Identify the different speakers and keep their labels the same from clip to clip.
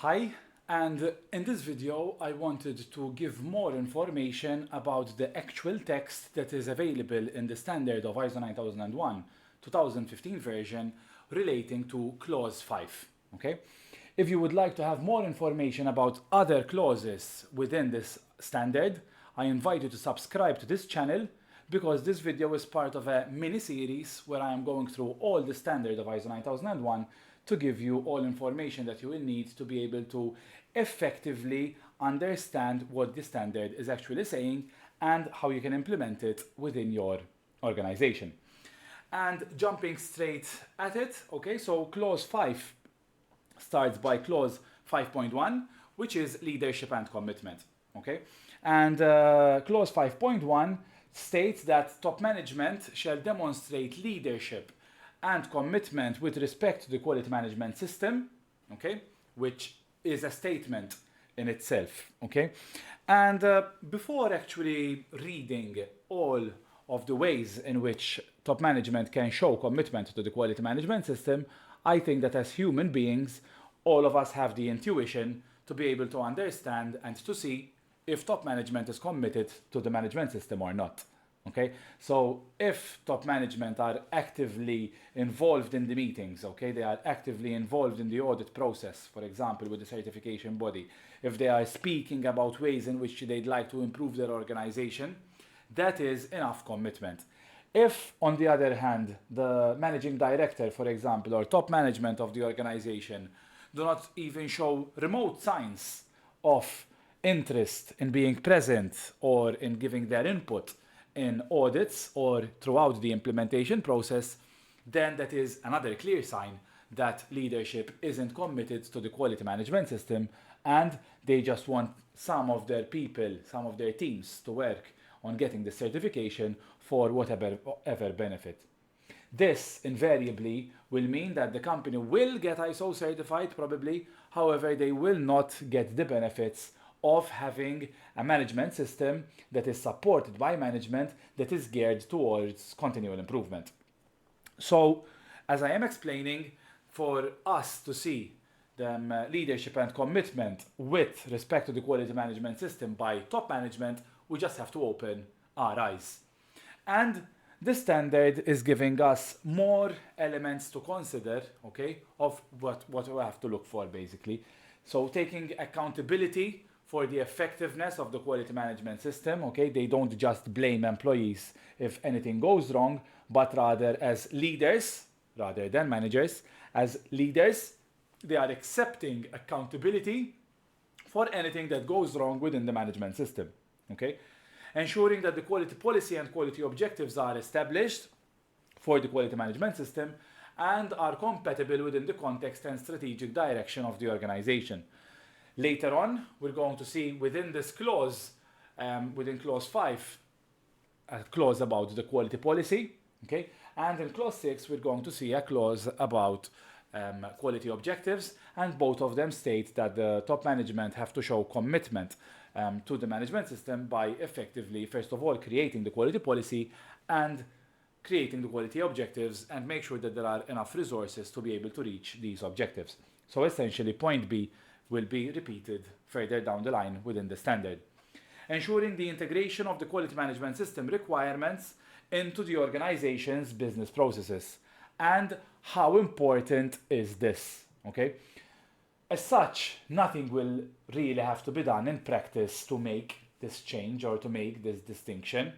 Speaker 1: Hi, and in this video I wanted to give more information about the actual text that is available in the standard of ISO 9001 2015 version relating to clause 5. Okay? If you would like to have more information about other clauses within this standard, I invite you to subscribe to this channel because this video is part of a mini-series where I am going through all the standard of ISO 9001 to give you all information that you will need to be able to effectively understand what the standard is actually saying and how you can implement it within your organization. And jumping straight at it, okay, so clause 5 starts by clause 5.1, which is leadership and commitment, okay? And clause 5.1 states that top management shall demonstrate leadership and commitment with respect to the quality management system, okay, which is a statement in itself, okay? And before actually reading all of the ways in which top management can show commitment to the quality management system, I think that as human beings, all of us have the intuition to be able to understand and to see if top management is committed to the management system or not. Okay, so if top management are actively involved in the meetings, okay, they are actively involved in the audit process, for example, with the certification body, if they are speaking about ways in which they'd like to improve their organization, that is enough commitment. If, on the other hand, the managing director, for example, or top management of the organization do not even show remote signs of interest in being present or in giving their input in audits or throughout the implementation process, then that is another clear sign that leadership isn't committed to the quality management system and they just want some of their people, some of their teams to work on getting the certification for whatever benefit. This invariably will mean that the company will get ISO certified probably, however they will not get the benefits of having a management system that is supported by management that is geared towards continual improvement. So, as I am explaining, for us to see the leadership and commitment with respect to the quality management system by top management, we just have to open our eyes. And this standard is giving us more elements to consider, okay, of what we have to look for basically. So taking accountability for the effectiveness of the quality management system, okay? They don't just blame employees if anything goes wrong, but rather as leaders, rather than managers, as leaders, they are accepting accountability for anything that goes wrong within the management system, okay? Ensuring that the quality policy and quality objectives are established for the quality management system and are compatible within the context and strategic direction of the organization. Later on, we're going to see within this clause, within clause 5, a clause about the quality policy, okay? And in clause 6, we're going to see a clause about quality objectives, and both of them state that the top management have to show commitment to the management system by effectively, first of all, creating the quality policy and creating the quality objectives and make sure that there are enough resources to be able to reach these objectives. So essentially, point B will be repeated further down the line within the standard. Ensuring the integration of the quality management system requirements into the organization's business processes. And how important is this? Okay? As such, nothing will really have to be done in practice to make this change or to make this distinction.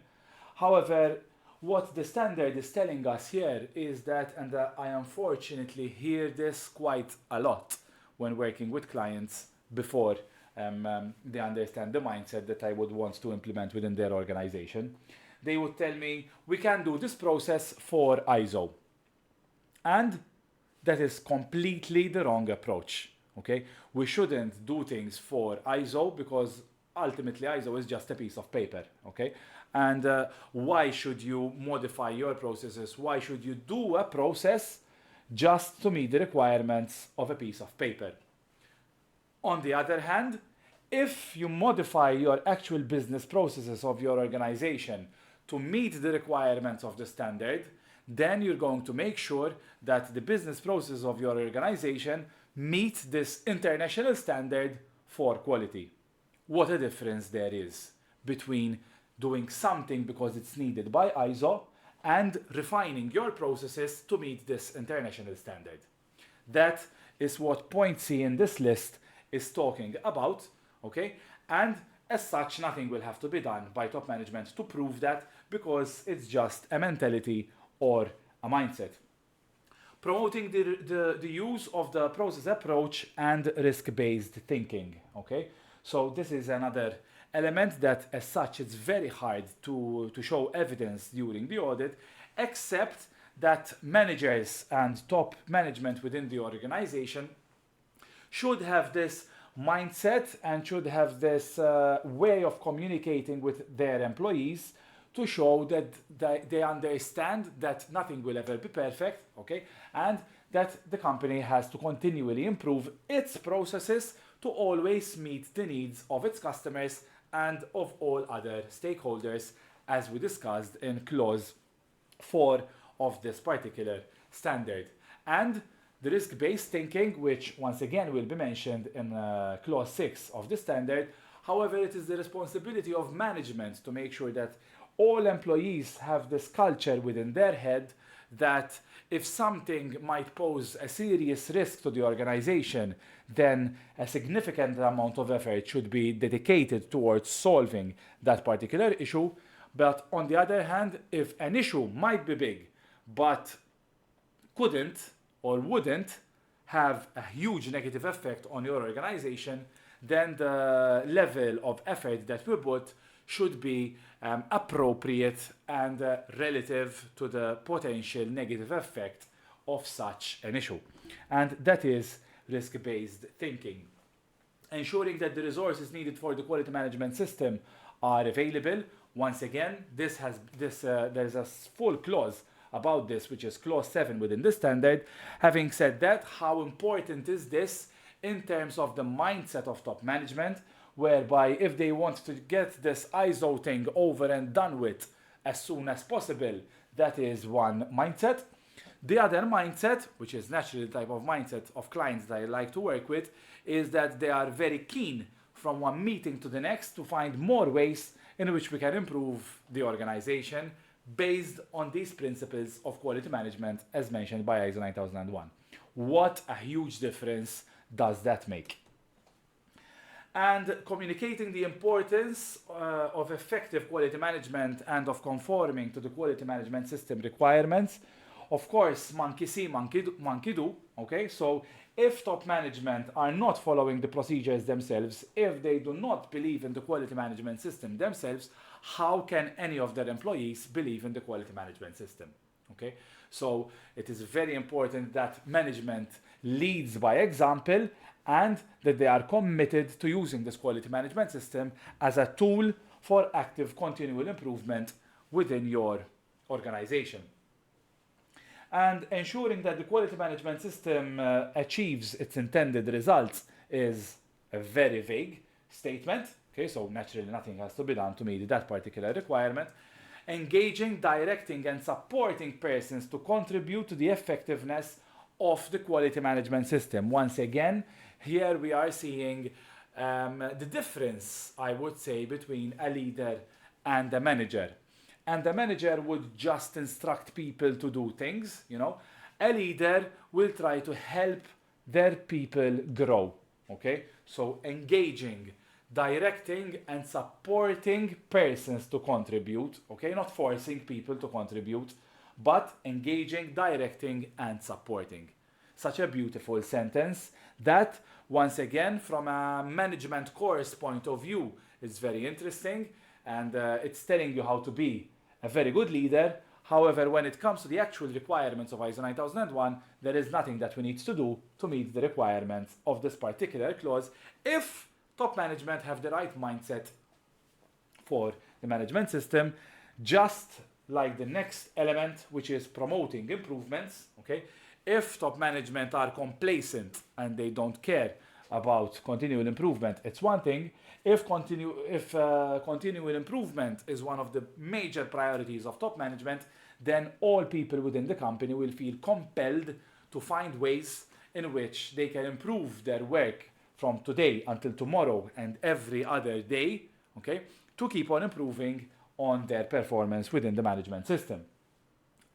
Speaker 1: However, what the standard is telling us here is that, and I unfortunately hear this quite a lot when working with clients before they understand the mindset that I would want to implement within their organization. They would tell me, we can do this process for ISO. And that is completely the wrong approach, okay? We shouldn't do things for ISO because ultimately ISO is just a piece of paper, okay? And why should you modify your processes? Why should you do a process just to meet the requirements of a piece of paper? On the other hand, if you modify your actual business processes of your organization to meet the requirements of the standard, then you're going to make sure that the business process of your organization meet this international standard for quality. What a difference there is between doing something because it's needed by ISO and refining your processes to meet this international standard. That is what point C in this list is talking about, okay? And as such, nothing will have to be done by top management to prove that, because it's just a mentality or a mindset. Promoting the use of the process approach and risk-based thinking, okay? So this is another element that as such it's very hard to show evidence during the audit, except that managers and top management within the organization should have this mindset and should have this way of communicating with their employees to show that they understand that nothing will ever be perfect, okay, and that the company has to continually improve its processes to always meet the needs of its customers and of all other stakeholders, as we discussed in clause 4 of this particular standard. And the risk-based thinking, which once again will be mentioned in clause 6 of the standard, however, it is the responsibility of management to make sure that all employees have this culture within their head that if something might pose a serious risk to the organization, then a significant amount of effort should be dedicated towards solving that particular issue. But on the other hand, if an issue might be big, but couldn't or wouldn't have a huge negative effect on your organization, then the level of effort that we put should be appropriate and relative to the potential negative effect of such an issue. And that is risk-based thinking. Ensuring that the resources needed for the quality management system are available. Once again, there's a full clause about this, which is clause 7 within the standard. Having said that, how important is this in terms of the mindset of top management, whereby if they want to get this ISO thing over and done with as soon as possible, that is one mindset. The other mindset, which is naturally the type of mindset of clients that I like to work with, is that they are very keen from one meeting to the next to find more ways in which we can improve the organization based on these principles of quality management as mentioned by ISO 9001. What a huge difference does that make? And communicating the importance of effective quality management and of conforming to the quality management system requirements. Of course, monkey see, monkey do, okay? So if top management are not following the procedures themselves, if they do not believe in the quality management system themselves, how can any of their employees believe in the quality management system, okay? So it is very important that management leads by example and that they are committed to using this quality management system as a tool for active continual improvement within your organization. And ensuring that the quality management system achieves its intended results is a very vague statement. Okay, so naturally nothing has to be done to meet that particular requirement. Engaging, directing and supporting persons to contribute to the effectiveness of the quality management system. Once again, here we are seeing the difference, I would say, between a leader and a manager. And the manager would just instruct people to do things, you know. A leader will try to help their people grow, okay? So engaging, directing and supporting persons to contribute, okay? Not forcing people to contribute, but engaging, directing and supporting. Such a beautiful sentence that, once again, from a management course point of view, is very interesting, and it's telling you how to be a very good leader. However, when it comes to the actual requirements of ISO 9001, there is nothing that we need to do to meet the requirements of this particular clause if top management have the right mindset for the management system, just like the next element, which is promoting improvements, okay? If top management are complacent and they don't care about continual improvement, it's one thing. If continual improvement is one of the major priorities of top management, then all people within the company will feel compelled to find ways in which they can improve their work from today until tomorrow and every other day, okay, to keep on improving on their performance within the management system.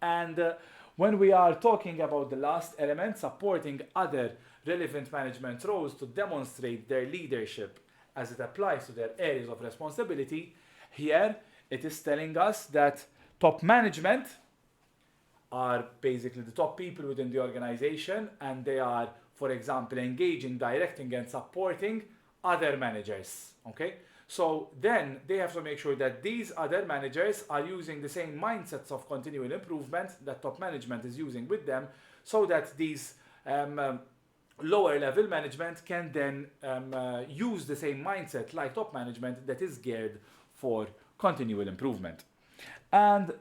Speaker 1: And when we are talking about the last element, supporting other relevant management roles to demonstrate their leadership as it applies to their areas of responsibility, here it is telling us that top management are basically the top people within the organization, and they are, for example, engaging, directing, and supporting other managers. Okay? So then they have to make sure that these other managers are using the same mindsets of continual improvement that top management is using with them, so that these lower level management can then use the same mindset like top management that is geared for continual improvement. And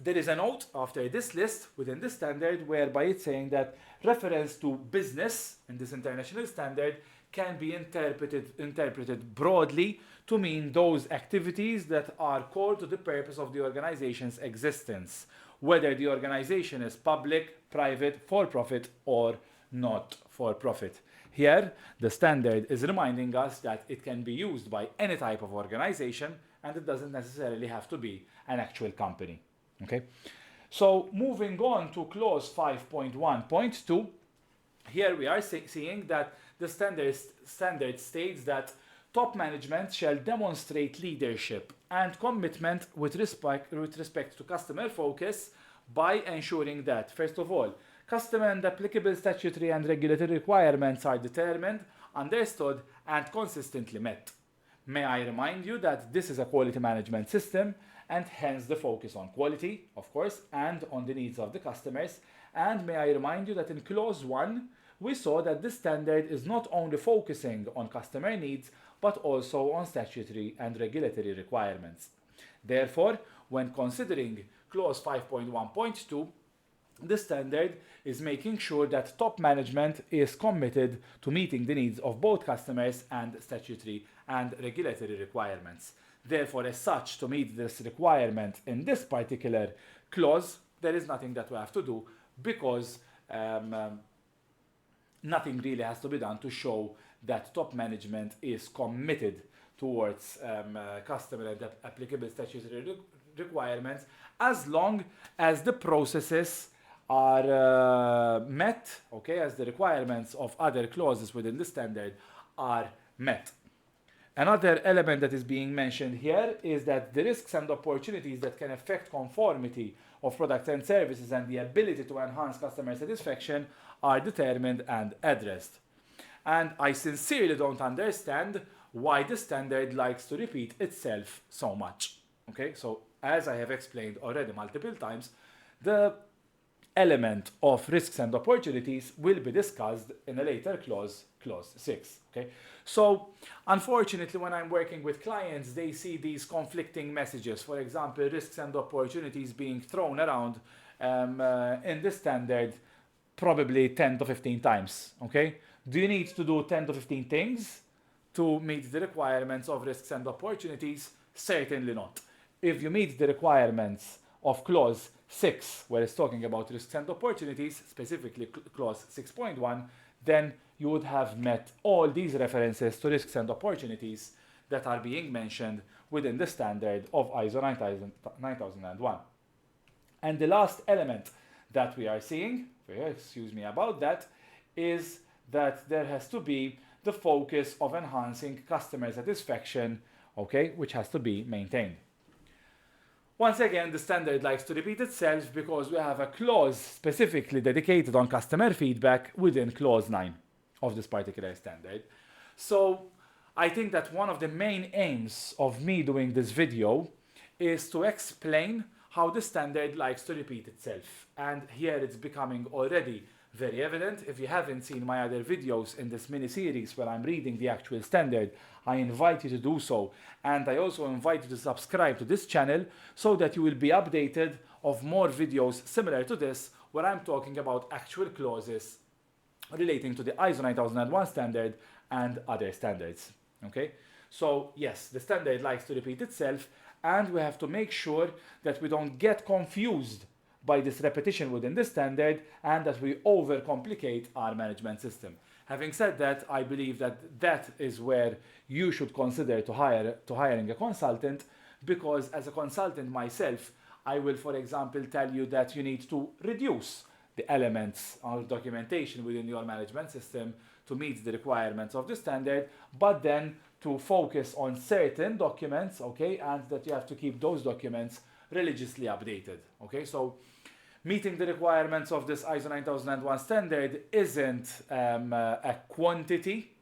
Speaker 1: there is a note after this list within the standard whereby it's saying that reference to business in this international standard can be interpreted broadly to mean those activities that are core to the purpose of the organization's existence, whether the organization is public, private, for-profit, or not for-profit. Here, the standard is reminding us that it can be used by any type of organization, and it doesn't necessarily have to be an actual company. Okay? So moving on to clause 5.1.2, here we are seeing that the standard states that top management shall demonstrate leadership and commitment with respect to customer focus by ensuring that, first of all, customer and applicable statutory and regulatory requirements are determined, understood, and consistently met. May I remind you that this is a quality management system, and hence the focus on quality, of course, and on the needs of the customers. And may I remind you that in clause 1, we saw that this standard is not only focusing on customer needs, but also on statutory and regulatory requirements. Therefore, when considering clause 5.1.2, the standard is making sure that top management is committed to meeting the needs of both customers and statutory and regulatory requirements. Therefore, as such, to meet this requirement in this particular clause, there is nothing that we have to do, because nothing really has to be done to show that top management is committed towards customer and applicable statutory requirements, as long as the processes are met, okay, as the requirements of other clauses within the standard are met. Another element that is being mentioned here is that the risks and opportunities that can affect conformity of products and services and the ability to enhance customer satisfaction are determined and addressed. And I sincerely don't understand why the standard likes to repeat itself so much. Okay, so as I have explained already multiple times, the element of risks and opportunities will be discussed in a later clause, clause 6. Okay, so unfortunately, when I'm working with clients, they see these conflicting messages. For example, risks and opportunities being thrown around in the standard probably 10 to 15 times. Okay, do you need to do 10 to 15 things to meet the requirements of risks and opportunities? Certainly not. If you meet the requirements of clause 6, where it's talking about risks and opportunities, specifically clause 6.1, then you would have met all these references to risks and opportunities that are being mentioned within the standard of ISO 9001. And the last element that we are seeing, excuse me about that, is that there has to be the focus of enhancing customer satisfaction, okay, which has to be maintained. Once again, the standard likes to repeat itself because we have a clause specifically dedicated on customer feedback within clause 9 of this particular standard. So I think that one of the main aims of me doing this video is to explain how the standard likes to repeat itself. And here it's becoming already very evident. If you haven't seen my other videos in this mini-series where I'm reading the actual standard, I invite you to do so. And I also invite you to subscribe to this channel so that you will be updated of more videos similar to this, where I'm talking about actual clauses relating to the ISO 9001 standard and other standards. Okay? So yes, the standard likes to repeat itself, and we have to make sure that we don't get confused by this repetition within the standard and that we overcomplicate our management system. Having said that, I believe that that is where you should consider hiring a consultant, because as a consultant myself, I will, for example, tell you that you need to reduce the elements of documentation within your management system to meet the requirements of the standard, but then to focus on certain documents, okay, and that you have to keep those documents religiously updated, okay? So meeting the requirements of this ISO 9001 standard isn't a quantity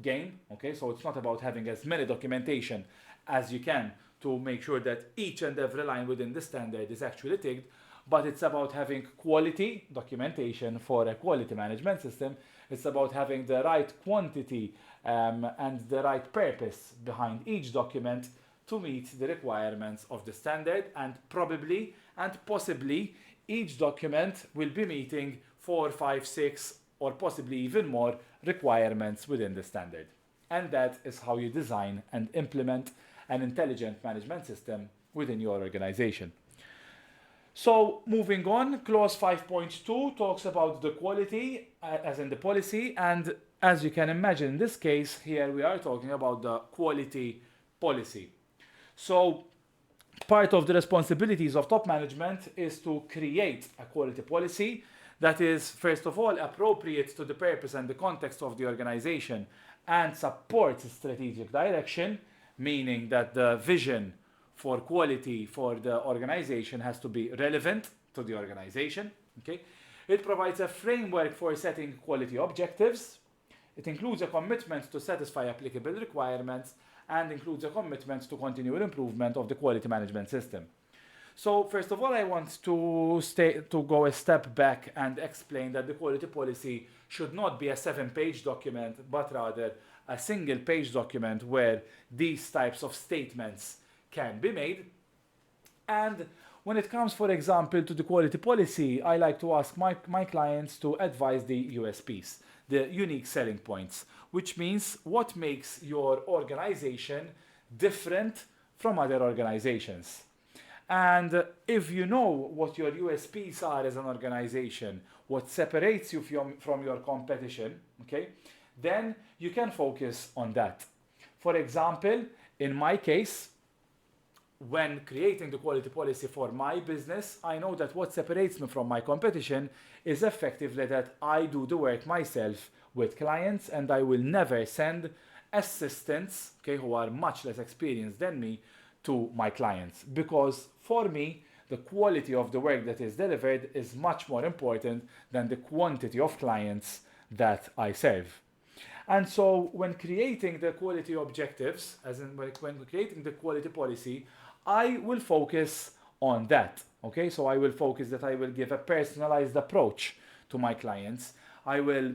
Speaker 1: game, okay? So it's not about having as many documentation as you can to make sure that each and every line within the standard is actually ticked, but it's about having quality documentation for a quality management system. It's about having the right quantity and the right purpose behind each document to meet the requirements of the standard, and probably and possibly each document will be meeting 4, 5, 6 or possibly even more requirements within the standard. And that is how you design and implement an intelligent management system within your organization. So moving on, clause 5.2 talks about the quality as in the policy, and as you can imagine in this case here we are talking about the quality policy. So part of the responsibilities of top management is to create a quality policy that is, first of all, appropriate to the purpose and the context of the organization and supports strategic direction, meaning that the vision for quality for the organization has to be relevant to the organization. Okay? It provides a framework for setting quality objectives. It includes a commitment to satisfy applicable requirements and includes a commitment to continual improvement of the quality management system. So first of all, I want to go a step back and explain that the quality policy should not be a 7-page document, but rather a single-page document where these types of statements can be made. And when it comes, for example, to the quality policy, I like to ask my clients to advise the USPs, the unique selling points, which means what makes your organization different from other organizations. And if you know what your USPs are as an organization, what separates you from your competition, okay, then you can focus on that. For example, in my case, when creating the quality policy for my business, I know that what separates me from my competition is effectively that I do the work myself with clients, and I will never send assistants, okay, who are much less experienced than me, to my clients, because for me the quality of the work that is delivered is much more important than the quantity of clients that I serve. And so when creating the quality objectives, as in when creating the quality policy, I will focus on that. Okay, so I will focus that I will give a personalized approach to my clients. I will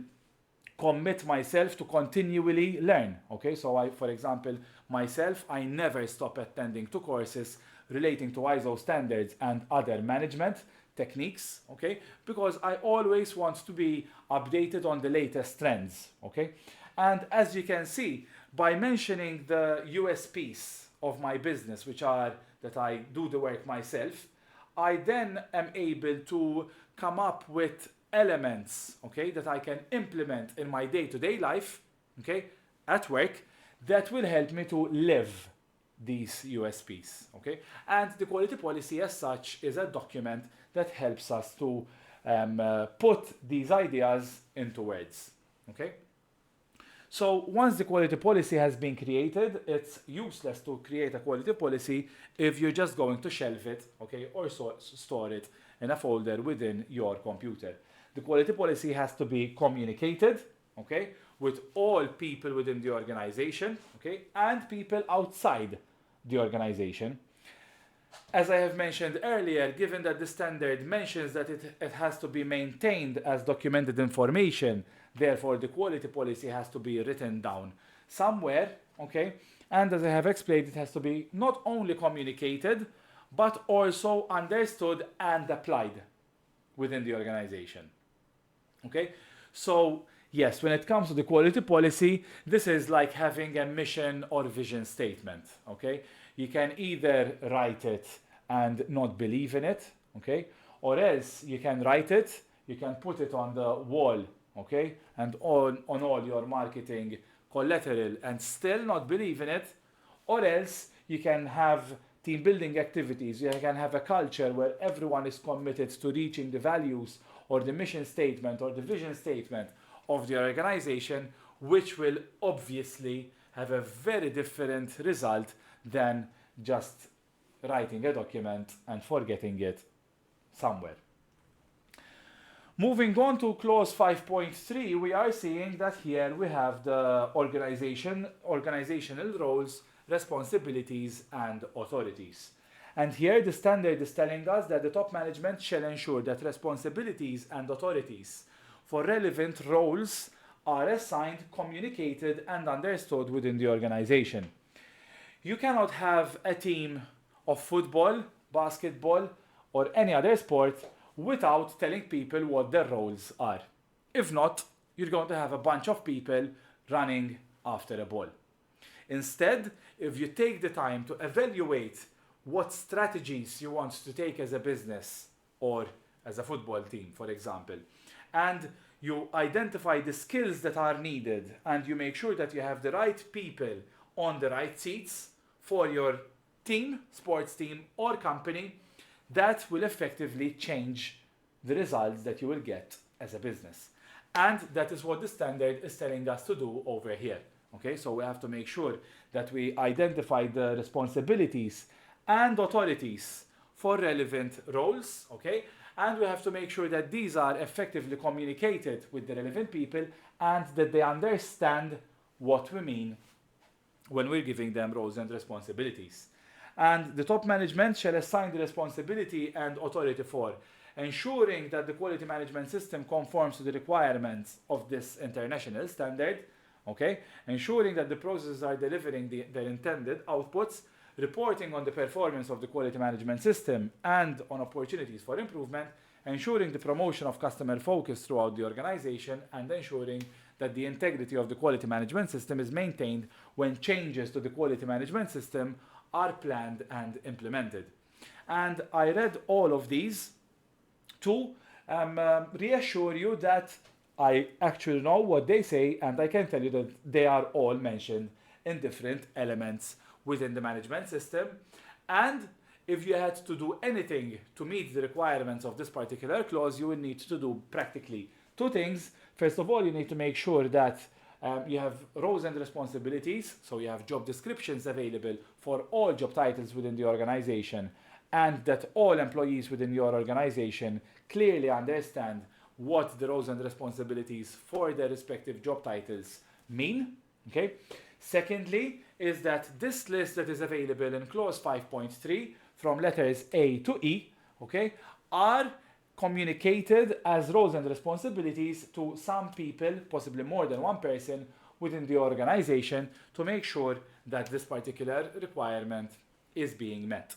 Speaker 1: commit myself to continually learn. Okay, so for example, myself, I never stop attending to courses relating to ISO standards and other management techniques, okay, because I always want to be updated on the latest trends, okay. And as you can see, by mentioning the USPs of my business, which are that I do the work myself, I then am able to come up with elements, okay, that I can implement in my day-to-day life, okay, at work, that will help me to live these USPs, okay. And the quality policy as such is a document that helps us to put these ideas into words, okay. So once the quality policy has been created, it's useless to create a quality policy if you're just going to shelve it, okay, or store it in a folder within your computer. The quality policy has to be communicated, okay, with all people within the organization, okay, and people outside the organization. As I have mentioned earlier, given that the standard mentions that it has to be maintained as documented information, therefore the quality policy has to be written down somewhere, okay? And as I have explained, it has to be not only communicated, but also understood and applied within the organization, okay? So yes, when it comes to the quality policy, this is like having a mission or vision statement, okay? You can either write it and not believe in it, okay? or else you can write it, you can put it on the wall, okay, and on all your marketing collateral and still not believe in it, or else you can have team building activities, you can have a culture where everyone is committed to reaching the values or the mission statement or the vision statement of the organization, which will obviously have a very different result than just writing a document and forgetting it somewhere. Moving on to clause 5.3, we are seeing that here we have the organizational roles, responsibilities, and authorities. And here the standard is telling us that the top management shall ensure that responsibilities and authorities for relevant roles are assigned, communicated, and understood within the organization. You cannot have a team of football, basketball, or any other sport without telling people what their roles are. If not, you're going to have a bunch of people running after a ball. Instead, if you take the time to evaluate what strategies you want to take as a business or as a football team, for example, and you identify the skills that are needed and you make sure that you have the right people on the right seats for your team, sports team, or company, that will effectively change the results that you will get as a business. And that is what the standard is telling us to do over here. Okay, so we have to make sure that we identify the responsibilities and authorities for relevant roles, okay? And we have to make sure that these are effectively communicated with the relevant people and that they understand what we mean when we're giving them roles and responsibilities. And the top management shall assign the responsibility and authority for ensuring that the quality management system conforms to the requirements of this international standard, okay? Ensuring that the processes are delivering their intended outputs, reporting on the performance of the quality management system and on opportunities for improvement, ensuring the promotion of customer focus throughout the organization, and ensuring that the integrity of the quality management system is maintained when changes to the quality management system are planned and implemented. And I read all of these to reassure you that I actually know what they say, and I can tell you that they are all mentioned in different elements within the management system. And if you had to do anything to meet the requirements of this particular clause, you will need to do practically two things. First of all, you need to make sure that you have roles and responsibilities, so you have job descriptions available for all job titles within the organization, and that all employees within your organization clearly understand what the roles and responsibilities for their respective job titles mean. Okay. Secondly, is that this list that is available in clause 5.3 from letters A to E, okay, are communicated as roles and responsibilities to some people, possibly more than one person within the organization, to make sure that this particular requirement is being met.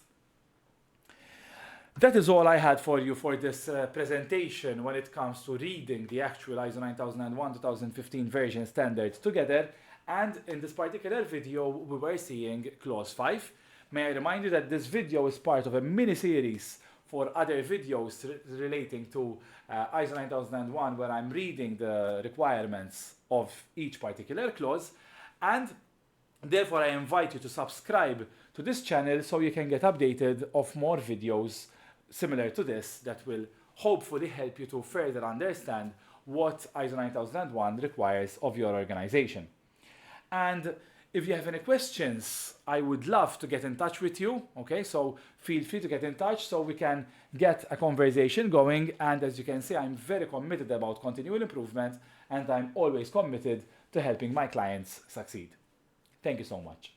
Speaker 1: That is all I had for you for this presentation when it comes to reading the actual ISO 9001-2015 version standards together. And in this particular video, we were seeing clause 5. May I remind you that this video is part of a mini-series for other videos relating to ISO 9001, where I'm reading the requirements of each particular clause. And therefore, I invite you to subscribe to this channel so you can get updated of more videos similar to this that will hopefully help you to further understand what ISO 9001 requires of your organization. And if you have any questions, I would love to get in touch with you, okay? So feel free to get in touch so we can get a conversation going. And as you can see, I'm very committed about continual improvement, and I'm always committed to helping my clients succeed. Thank you so much.